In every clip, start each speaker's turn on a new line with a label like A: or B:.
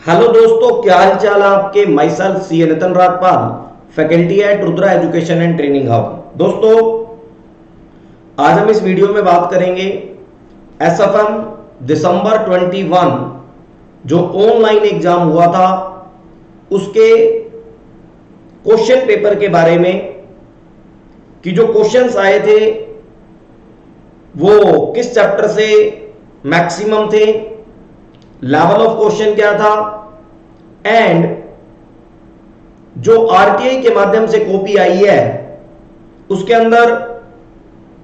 A: Hello दोस्तों, क्या हाल चाल है आपके। Myself C Nitin Rajpal, faculty at Rudra education and training hub. दोस्तों, आज हम इस वीडियो में बात करेंगे एसएफएम दिसंबर 21 जो ऑनलाइन एग्जाम हुआ था उसके क्वेश्चन पेपर के बारे में कि जो क्वेश्चंस आए थे वो किस चैप्टर से मैक्सिमम थे, लेवल ऑफ क्वेश्चन क्या था एंड जो आरटीआई के माध्यम से कॉपी आई है उसके अंदर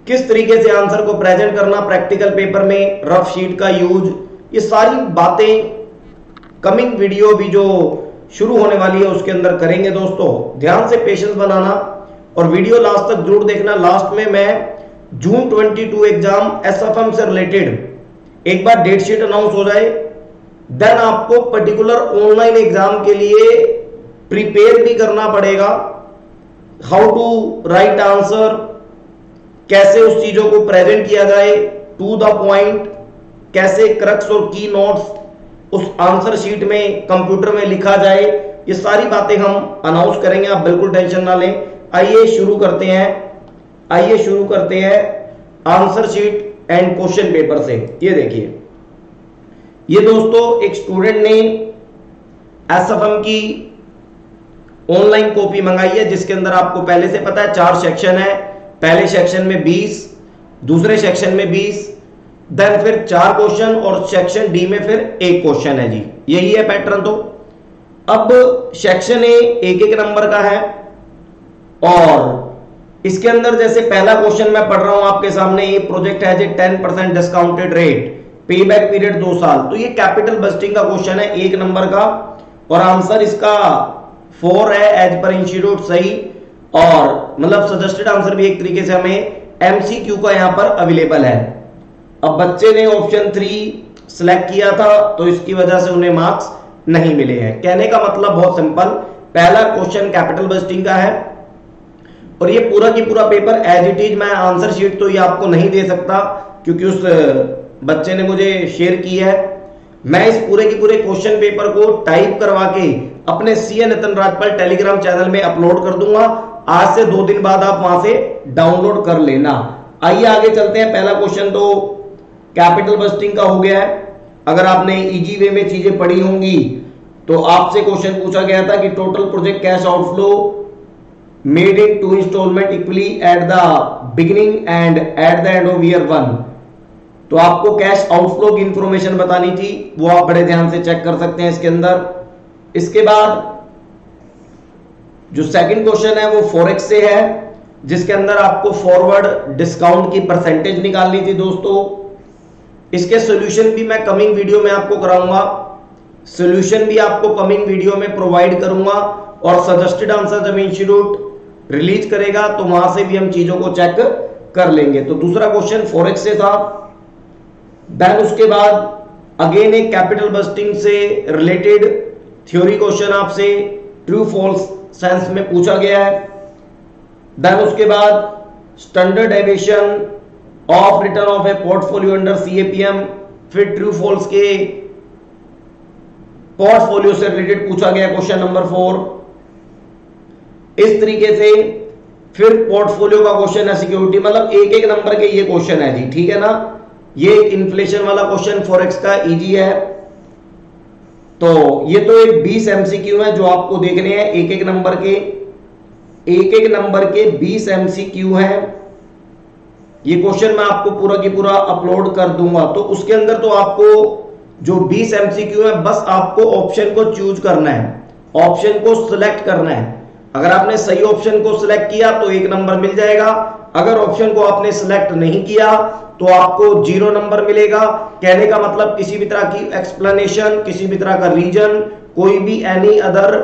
A: किस तरीके से आंसर को प्रेजेंट करना, प्रैक्टिकल पेपर में रफ शीट का यूज, ये सारी बातें कमिंग वीडियो भी जो शुरू होने वाली है उसके अंदर करेंगे। दोस्तों, ध्यान से पेशेंस बनाना और वीडियो लास्ट तक जरूर देखना। लास्ट में मैं जून 22 एग्जाम एसएफएम से रिलेटेड एक बार डेट शीट अनाउंस हो जाए देन आपको पर्टिकुलर ऑनलाइन एग्जाम के लिए प्रिपेयर भी करना पड़ेगा। हाउ टू राइट आंसर, कैसे उस चीजों को प्रेजेंट किया जाए टू द पॉइंट, कैसे क्रक्स और की नोट्स उस आंसर शीट में कंप्यूटर में लिखा जाए, ये सारी बातें हम अनाउंस करेंगे। आप बिल्कुल टेंशन ना लें। आइए शुरू करते हैं answer sheet and question paper से। ये देखिए, ये दोस्तों एक स्टूडेंट ने एसएफएम की ऑनलाइन कॉपी मंगाई है जिसके अंदर आपको पहले से पता है 4 सेक्शन है। पहले सेक्शन में 20, दूसरे सेक्शन में 20, देन फिर 4 क्वेश्चन और सेक्शन डी में फिर 1 क्वेश्चन है जी। यही है पैटर्न। तो अब सेक्शन ए 1-1 नंबर का है और इसके अंदर जैसे पहला क्वेश्चन मैं पढ़ रहा हूं आपके सामने, ये प्रोजेक्ट है जी 10% डिस्काउंटेड रेट, पे बैक पीरियड 2 साल। तो ये कैपिटल बस्टिंग का क्वेश्चन है 1 नंबर का और आंसर इसका 4 है एज पर इंस्टीट्यूट सही, और मतलब सजेस्टेड आंसर भी एक तरीके से हमें एमसीक्यू का यहां पर अवेलेबल है। अब बच्चे ने ऑप्शन 3 सिलेक्ट किया था तो इसकी वजह से उन्हें मार्क्स नहीं मिले हैं। कहने का मतलब बहुत सिंपल, पहला क्वेश्चन कैपिटल बस्टिंग का है और ये पूरा की पूरा पेपर एज इट इज, मैं आंसर शीट तो ये आपको नहीं दे सकता क्योंकि उस बच्चे ने मुझे शेयर की है। मैं इस पूरे के पूरे क्वेश्चन पेपर को टाइप करवा के अपने सी नितिन राजपाल टेलीग्राम चैनल में अपलोड कर दूंगा। आज से 2 दिन बाद आप वहां से डाउनलोड कर लेना। आइए आगे चलते हैं। पहला क्वेश्चन तो कैपिटल बस्टिंग का हो गया है। अगर आपने इजी वे में चीजें पढ़ी होंगी तो आपसे क्वेश्चन पूछा गया था कि total project cash outflow made in 2 instalment equally at the beginning and at the end of year 1। तो आपको कैश आउटफ्लो की इंफॉर्मेशन बतानी थी, वो आप बड़े ध्यान से चेक कर सकते हैं इसके अंदर। इसके बाद जो सेकंड क्वेश्चन है वो फॉरेक्स से है जिसके अंदर आपको फॉरवर्ड डिस्काउंट की परसेंटेज निकालनी थी। दोस्तों, इसके सॉल्यूशन भी मैं कमिंग वीडियो में आपको कराऊंगा, सॉल्यूशन भी आपको कमिंग वीडियो में प्रोवाइड करूंगा और सजेस्टेड आंसर जब इंस्टीट्यूट रिलीज करेगा तो वहां से भी हम चीजों को चेक कर लेंगे। तो दूसरा क्वेश्चन फॉरेक्स से था। देन उसके बाद अगेन एक कैपिटल बस्टिंग से रिलेटेड थ्योरी क्वेश्चन आपसे ट्रू फॉल्स सेंस में पूछा गया है। देन उसके बाद standard deviation of return of A portfolio under CAPM, फिर ट्रू फॉल्स के पोर्टफोलियो से रिलेटेड पूछा गया क्वेश्चन नंबर 4। इस तरीके से फिर पोर्टफोलियो का क्वेश्चन है सिक्योरिटी, मतलब 1-1 नंबर के ये क्वेश्चन है जी, ठीक है ना। ये इन्फ्लेशन वाला क्वेश्चन फॉरेक्स का इजी है। तो ये तो एक 20 एमसीक्यू है जो आपको देखने हैं, 1-1 नंबर के 20 एमसीक्यू है। ये क्वेश्चन मैं आपको पूरा की पूरा अपलोड कर दूंगा। तो उसके अंदर तो आपको जो 20 एमसीक्यू है बस आपको ऑप्शन को चूज करना है, ऑप्शन को सिलेक्ट करना है। अगर आपने सही ऑप्शन को सिलेक्ट किया तो 1 नंबर मिल जाएगा, अगर ऑप्शन को आपने सिलेक्ट नहीं किया तो आपको 0 नंबर मिलेगा। कहने का मतलब किसी भी तरह की एक्सप्लेनेशन, किसी भी तरह का रीजन, कोई भी एनी अदर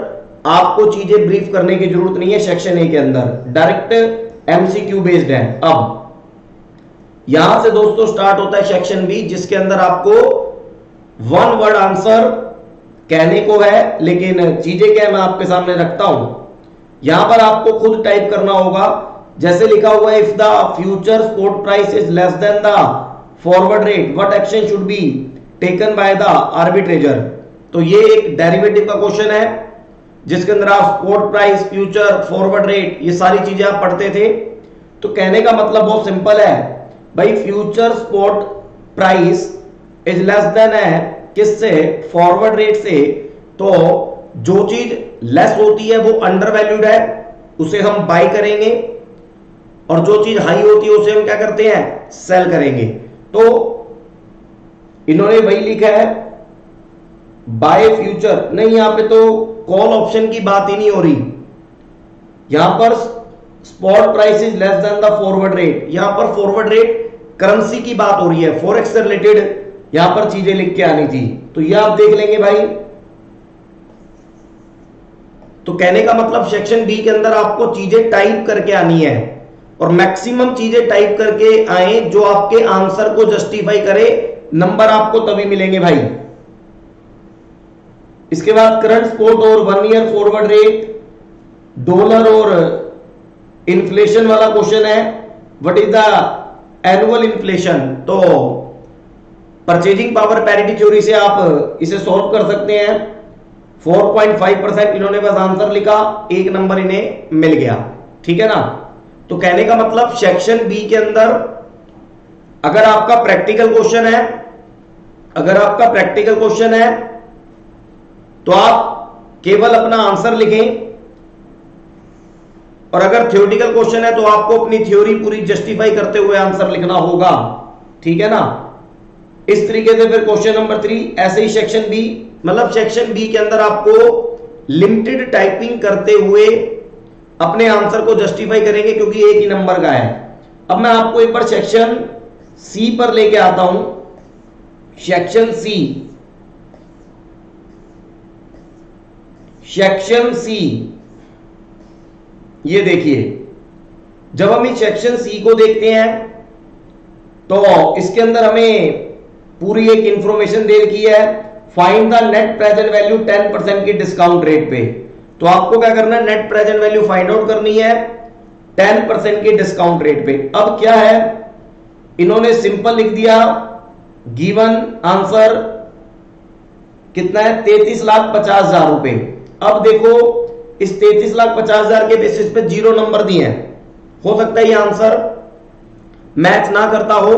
A: आपको चीजें ब्रीफ करने की जरूरत नहीं है। सेक्शन ए के अंदर डायरेक्ट एमसीक्यू बेस्ड है। अब यहां से दोस्तों स्टार्ट होता है सेक्शन बी जिसके अंदर आपको 1 वर्ड आंसर कहने को है, लेकिन चीजें क्या है मैं आपके सामने रखता हूं। यहां पर आपको खुद टाइप करना होगा, जैसे लिखा हुआ है if the future spot price is less than the forward rate what action should be taken by the arbitrator. तो ये एक डेरिवेटिव का क्वेश्चन है जिसके अंदर आप spot price, future, forward rate, ये सारी चीजें आप पढ़ते थे। तो कहने का मतलब बहुत सिंपल है भाई, future spot price is less than है किससे, फॉरवर्ड रेट से। तो जो चीज लेस होती है वो अंडर वैल्यूड है, उसे हम बाय करेंगे, और जो चीज हाई होती है उसे हम क्या करते हैं, सेल करेंगे। तो इन्होंने वही लिखा है बाय फ्यूचर, नहीं यहां पे तो कॉल ऑप्शन की बात ही नहीं हो रही, यहां पर spot price is less than the forward rate, यहां पर फॉरवर्ड रेट करेंसी की बात हो रही है, फॉरेक्स से रिलेटेड यहां पर चीजें लिख के आनी थी। तो ये आप देख लेंगे भाई। तो कहने का मतलब सेक्शन बी के अंदर आपको चीजें टाइप करके आनी है, और मैक्सिमम चीजें टाइप करके आए जो आपके आंसर को जस्टिफाई करे, नंबर आपको तभी मिलेंगे भाई। इसके बाद करंट स्पॉट और 1 ईयर फॉरवर्ड रेट, डॉलर और इन्फ्लेशन वाला क्वेश्चन है। What is the annual inflation? तो परचेजिंग पावर पैरिटी थ्योरी से आप इसे सॉल्व कर सकते हैं। 4.5% इन्होंने बस आंसर लिखा, 1 नंबर इन्हें मिल गया, ठीक है ना। तो कहने का मतलब सेक्शन बी के अंदर अगर आपका प्रैक्टिकल क्वेश्चन है, अगर आपका प्रैक्टिकल क्वेश्चन है तो आप केवल अपना आंसर लिखें, और अगर थ्योरेटिकल क्वेश्चन है तो आपको अपनी थ्योरी पूरी जस्टिफाई करते हुए आंसर लिखना होगा, ठीक है ना। इस तरीके से फिर क्वेश्चन नंबर 3, ऐसे ही सेक्शन बी, मतलब सेक्शन बी के अंदर आपको लिमिटेड टाइपिंग करते हुए अपने आंसर को जस्टिफाई करेंगे, क्योंकि एक ही नंबर का है। अब मैं आपको एक बार सेक्शन सी पर लेके आता हूं। सेक्शन सी, सेक्शन सी, ये देखिए, जब हम इस सेक्शन सी को देखते हैं तो इसके अंदर हमें पूरी एक इंफॉर्मेशन दे रखी है, find the net present value 10% की डिस्काउंट रेट पे। तो आपको क्या करना है, net present value find out करनी है 10% की डिस्काउंट रेट पे। अब क्या है, इन्होंने सिंपल लिख दिया, गिवन आंसर कितना है, 33,50,000 रुपए। अब देखो इस 33,50,000 के बेसिस पे 0 नंबर दिए हैं, हो सकता है ये आंसर मैच ना करता हो।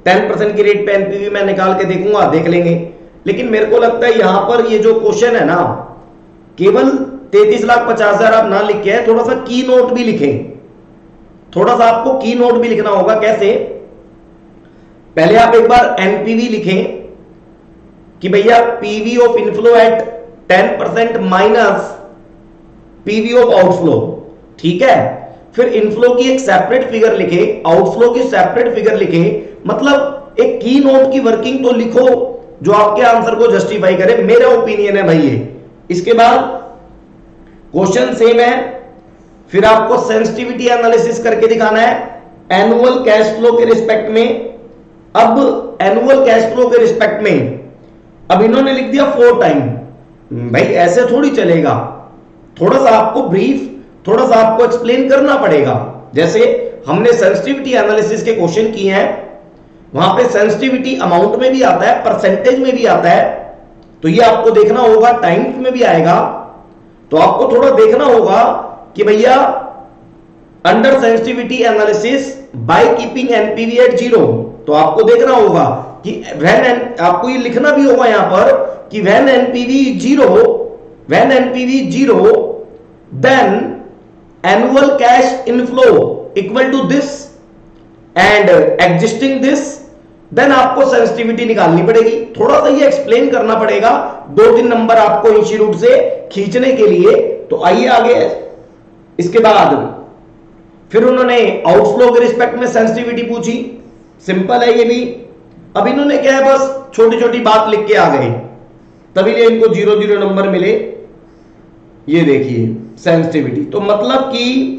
A: 10% की रेट पे एनपीवी मैं निकाल के देखूंगा, देख लेंगे। लेकिन मेरे को लगता है यहां पर ये जो क्वेश्चन है ना, केवल 33,50,000 आप ना लिख के, थोड़ा सा की नोट भी लिखें, थोड़ा सा आपको की नोट भी लिखना होगा। कैसे, पहले आप एक बार एनपीवी लिखें कि भैया PV of inflow at 10% minus PV of outflow, ठीक है। फिर इनफ्लो की एक सेपरेट फिगर लिखे, आउटफ्लो की सेपरेट फिगर लिखे, मतलब एक की नोट की वर्किंग तो लिखो जो आपके आंसर को जस्टिफाई करे। मेरा ओपिनियन है भाई ये। इसके बाद क्वेश्चन सेम है, फिर आपको सेंसिटिविटी एनालिसिस करके दिखाना है एनुअल कैश फ्लो के रिस्पेक्ट में। अब एनुअल कैश फ्लो के रिस्पेक्ट में अब इन्होंने लिख दिया 4 टाइम। भाई ऐसे थोड़ी चलेगा, थोड़ा सा आपको ब्रीफ, थोड़ा सा आपको एक्सप्लेन करना पड़ेगा। जैसे हमने सेंसिटिविटी एनालिसिस के क्वेश्चन किए हैं, वहां पे सेंसिटिविटी अमाउंट में भी आता है, परसेंटेज में भी आता है, तो ये आपको देखना होगा, टाइम्स में भी आएगा। तो आपको थोड़ा देखना होगा कि भैया under sensitivity analysis by keeping NPV at 0, तो आपको देखना होगा कि आपको ये लिखना भी होगा यहां पर कि when NPV 0 then annual cash inflow equal to this and existing this, then आपको सेंसिटिविटी निकालनी पड़ेगी। थोड़ा सा ये एक्सप्लेन करना पड़ेगा, 2-3 नंबर आपको इंस्टीट्यूट से खींचने के लिए। तो आइए आगे। इसके बाद फिर उन्होंने आउटफ्लो के रिस्पेक्ट में सेंसिटिविटी पूछी, सिंपल है ये भी। अब इन्होंने क्या है, बस छोटी छोटी बात लिख के आ गए, तभी ले इनको 0-0 नंबर मिले। ये देखिए सेंसिटिविटी, तो मतलब कि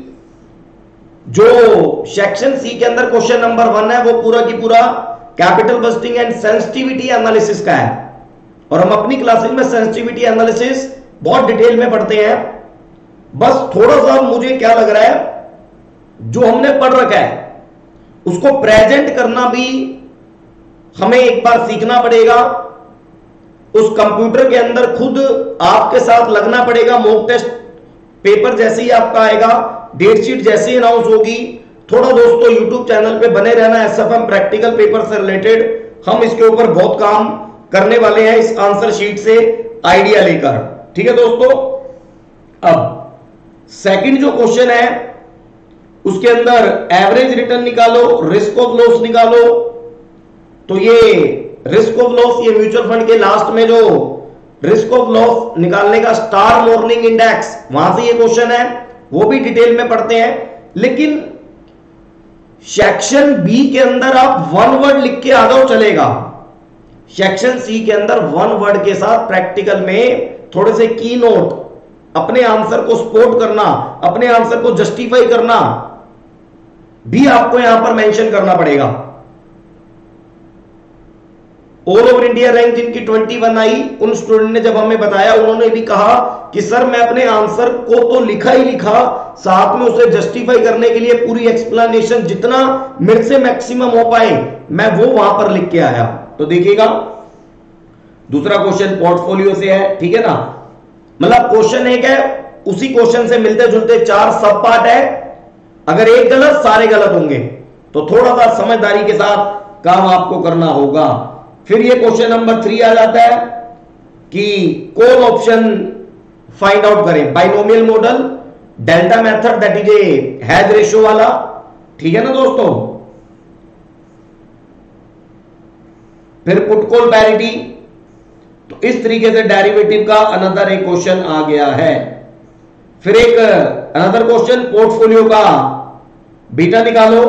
A: जो सेक्शन सी के अंदर क्वेश्चन नंबर 1 है वो पूरा की पूरा capital budgeting and sensitivity analysis का है। और हम अपनी क्लासेस में सेंसिटिविटी एनालिसिस बहुत डिटेल में पढ़ते हैं। बस थोड़ा सा मुझे क्या लग रहा है, जो हमने पढ़ रखा है उसको प्रेजेंट करना भी हमें एक बार सीखना पड़ेगा। उस कंप्यूटर के अंदर खुद आपके साथ लगना पड़ेगा। मॉक टेस्ट पेपर जैसे ही आपका आएगा, डेट शीट जैसे ही अनाउंस होगी, थोड़ा दोस्तों यूट्यूब चैनल पे बने रहना। एसएफएम प्रैक्टिकल पेपर से रिलेटेड हम इसके ऊपर बहुत काम करने वाले हैं, इस आंसर शीट से आइडिया लेकर। ठीक है दोस्तों, अब सेकंड जो क्वेश्चन है उसके अंदर एवरेज रिटर्न निकालो, रिस्क ऑफ लॉस निकालो। तो ये रिस्क ऑफ लॉस, ये म्यूचुअल फंड के लास्ट में जो रिस्क ऑफ लॉस निकालने का स्टार मॉर्निंग इंडेक्स, वहां से ये क्वेश्चन है, वो भी डिटेल में पढ़ते हैं। लेकिन सेक्शन बी के अंदर आप वन वर्ड लिख के आ जाओ चलेगा, सेक्शन सी के अंदर वन वर्ड के साथ प्रैक्टिकल में थोड़े से की नोट, अपने आंसर को सपोर्ट करना, अपने आंसर को जस्टिफाई करना भी आपको यहां पर मेंशन करना पड़ेगा। ऑल ओवर इंडिया रैंक जिनकी 21 आई, उन स्टूडेंट ने जब हमें बताया, उन्होंने भी कहा कि सर मैं अपने आंसर को तो लिखा ही लिखा, साथ में उसे जस्टिफाई करने के लिए पूरी एक्सप्लेनेशन जितना मेरे से मैक्सिमम हो पाए मैं वो वहां पर लिख के आया। तो देखिएगा दूसरा क्वेश्चन पोर्टफोलियो से है, ठीक है ना, मतलब क्वेश्चन एक है, उसी क्वेश्चन से मिलते जुलते 4 सब पार्ट है। अगर एक गलत सारे गलत होंगे, तो थोड़ा सा समझदारी के साथ काम आपको करना होगा। फिर ये क्वेश्चन नंबर 3 आ जाता है कि कौन ऑप्शन फाइंड आउट करें, binomial model, delta method that is A has ratio वाला, ठीक है ना दोस्तों। फिर पुट कॉल पैरिटी, तो इस तरीके से डेरिवेटिव का अनदर एक क्वेश्चन आ गया है। फिर एक अनदर क्वेश्चन पोर्टफोलियो का बीटा निकालो।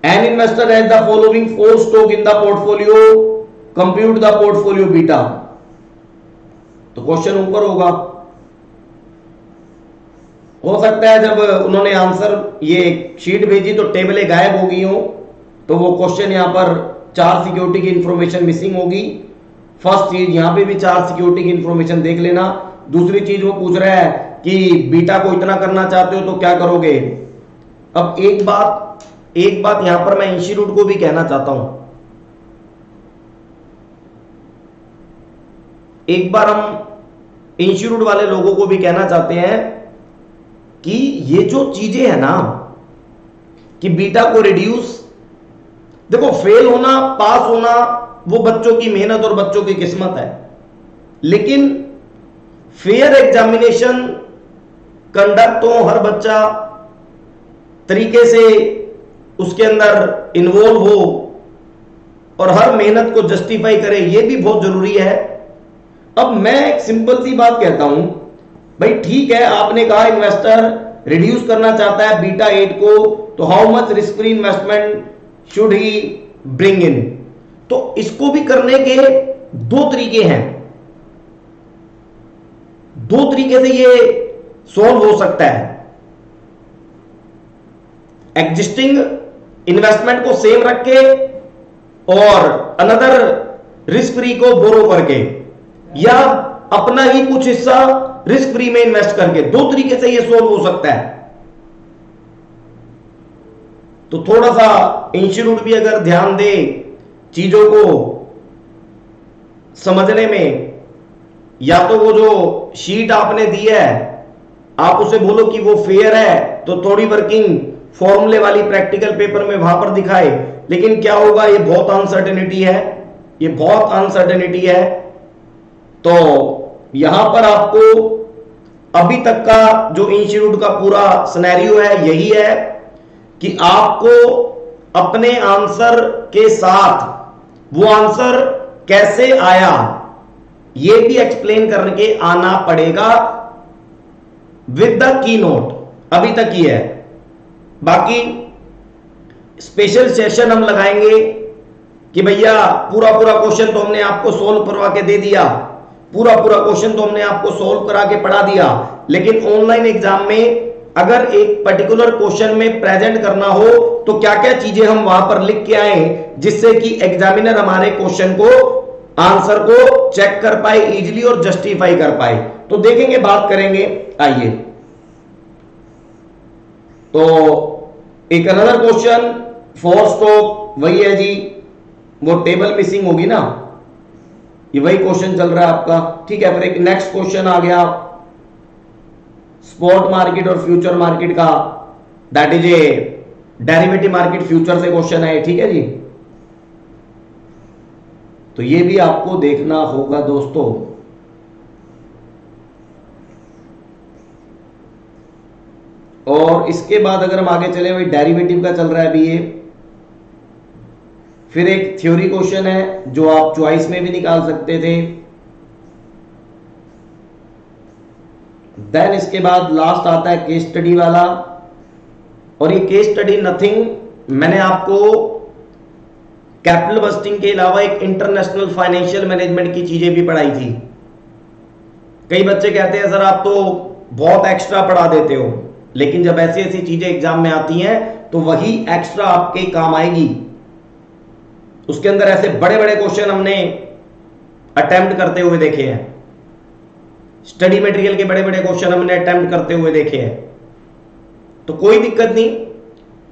A: An investor has the following 4 stock in the portfolio, compute the portfolio beta। तो क्वेश्चन ऊपर होगा, हो सकता है जब उन्होंने आंसर ये शीट भेजी तो टेबलें गायब हो गई हो, तो वो क्वेश्चन यहां पर 4 सिक्योरिटी की इंफॉर्मेशन मिसिंग होगी। फर्स्ट चीज यहां पे भी 4 सिक्योरिटी की इंफॉर्मेशन देख लेना। दूसरी चीज वो पूछ रहा है कि बीटा को इतना करना चाहते हो तो क्या करोगे। अब एक बात यहां पर मैं इंस्टीट्यूट को भी कहना चाहता हूं, एक बार हम इंस्टीट्यूट वाले लोगों को भी कहना चाहते हैं कि ये जो चीजें है ना कि बीटा को रिड्यूस, देखो फेल होना पास होना वो बच्चों की मेहनत और बच्चों की किस्मत है, लेकिन फेयर एग्जामिनेशन कंडक्ट हो, हर बच्चा तरीके से उसके अंदर इन्वॉल्व हो और हर मेहनत को जस्टिफाई करे, ये भी बहुत जरूरी है। अब मैं एक सिंपल सी बात कहता हूं, भाई ठीक है आपने कहा इन्वेस्टर रिड्यूस करना चाहता है बीटा 8 को, तो how much risk free investment should he bring in. तो इसको भी करने के 2 तरीके हैं, 2 तरीके से ये सॉल्व हो सकता है। एग्जिस्टिंग इन्वेस्टमेंट को सेम रख के और अनदर रिस्क फ्री को बोरो करके, या अपना ही कुछ हिस्सा रिस्क फ्री में इन्वेस्ट करके, 2 तरीके से यह सोल्व हो सकता है। तो थोड़ा सा इंस्टीट्यूट भी अगर ध्यान दे चीजों को समझने में, या तो वो जो शीट आपने दी है आप उसे बोलो कि वो फेयर है, तो थोड़ी वर्किंग फॉर्मूले वाली प्रैक्टिकल पेपर में वहां पर दिखाए। लेकिन क्या होगा, ये बहुत अनसर्टेनिटी है, ये बहुत अनसर्टेनिटी है। तो यहां पर आपको अभी तक का जो इंस्टीट्यूट का पूरा सिनेरियो है यही है कि आपको अपने आंसर के साथ वो आंसर कैसे आया ये भी एक्सप्लेन करके आना पड़ेगा विद द की नोट। अभी तक ही है, बाकी स्पेशल सेशन हम लगाएंगे कि भैया पूरा क्वेश्चन तो हमने आपको सोल्व करवा के दे दिया, पूरा क्वेश्चन तो हमने आपको सोल्व करा के पढ़ा दिया, लेकिन ऑनलाइन एग्जाम में अगर एक पर्टिकुलर क्वेश्चन में प्रेजेंट करना हो तो क्या क्या चीजें हम वहां पर लिख के आए जिससे कि एग्जामिनर हमारे क्वेश्चन को आंसर को चेक कर पाए इजीली और जस्टिफाई कर पाए। तो देखेंगे, बात करेंगे। आइए, तो एक अनदर क्वेश्चन फॉर स्टॉक, वही है जी, वो टेबल मिसिंग होगी ना, ये वही क्वेश्चन चल रहा है आपका, ठीक है। फिर एक नेक्स्ट क्वेश्चन आ गया स्पॉट मार्केट और फ्यूचर मार्केट का, that is a derivative market future से क्वेश्चन है, ठीक है जी। तो ये भी आपको देखना होगा दोस्तों। और इसके बाद अगर हम आगे चले, वही डेरिवेटिव का चल रहा है अभी ये। फिर एक थ्योरी क्वेश्चन है जो आप चॉइस में भी निकाल सकते थे। देन इसके बाद लास्ट आता है केस स्टडी वाला, और ये केस स्टडी नथिंग, मैंने आपको कैपिटल बस्टिंग के अलावा एक इंटरनेशनल फाइनेंशियल मैनेजमेंट की चीजें भी पढ़ाई थी। कई बच्चे कहते हैं सर आप तो बहुत एक्स्ट्रा पढ़ा देते हो, लेकिन जब ऐसी ऐसी चीजें एग्जाम में आती हैं तो वही एक्स्ट्रा आपके काम आएगी। उसके अंदर ऐसे बड़े बड़े क्वेश्चन हमने अटेम्प्ट करते हुए देखे हैं, स्टडी मटेरियल के बड़े बड़े क्वेश्चन हमने अटेम्प्ट करते हुए देखे हैं। तो कोई दिक्कत नहीं,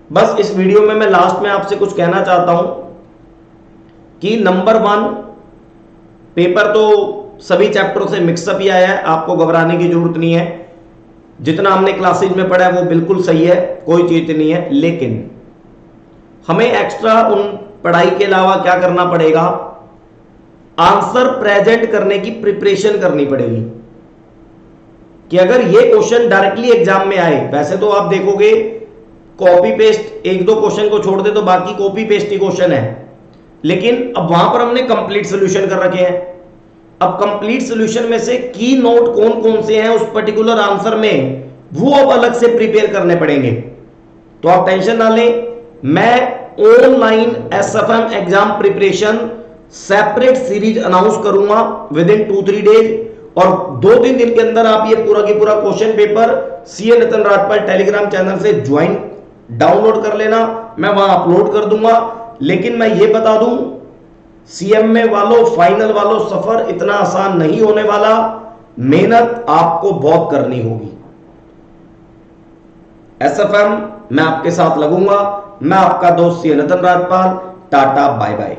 A: बस इस वीडियो में मैं लास्ट में आपसे कुछ कहना चाहता हूं कि नंबर 1 पेपर तो सभी चैप्टरों से मिक्सअप ही आया है, आपको घबराने की जरूरत नहीं है। जितना हमने क्लासेज में पढ़ा है वो बिल्कुल सही है, कोई चीज नहीं है। लेकिन हमें एक्स्ट्रा उन पढ़ाई के अलावा क्या करना पड़ेगा, आंसर प्रेजेंट करने की प्रिपरेशन करनी पड़ेगी। कि अगर ये क्वेश्चन डायरेक्टली एग्जाम में आए, वैसे तो आप देखोगे कॉपी पेस्ट, एक दो क्वेश्चन को छोड़ दे तो बाकी कॉपी पेस्ट ही क्वेश्चन है, लेकिन अब वहां पर हमने कंप्लीट सोल्यूशन कर रखे हैं। अब कंप्लीट सोल्यूशन में से की नोट कौन कौन से हैं उस पर्टिकुलर आंसर में, वो अब अलग से प्रिपेयर करने पड़ेंगे। तो आप टेंशन ना लें, मैं online SFM exam preparation separate series announce करूंगा विद इन 2-3 डेज, और 2-3 दिन के अंदर आप ये पूरा की पूरा question paper CA Nitin Rajpal Telegram channel से ज्वाइन डाउनलोड कर लेना, मैं वहां अपलोड कर दूंगा। लेकिन मैं ये बता दूं, सीएमए वालों, फाइनल वालों, सफर इतना आसान नहीं होने वाला, मेहनत आपको बहुत करनी होगी। एसएफएम मैं आपके साथ लगूंगा। मैं आपका दोस्त CA Nitin Rajpal, tata bye bye.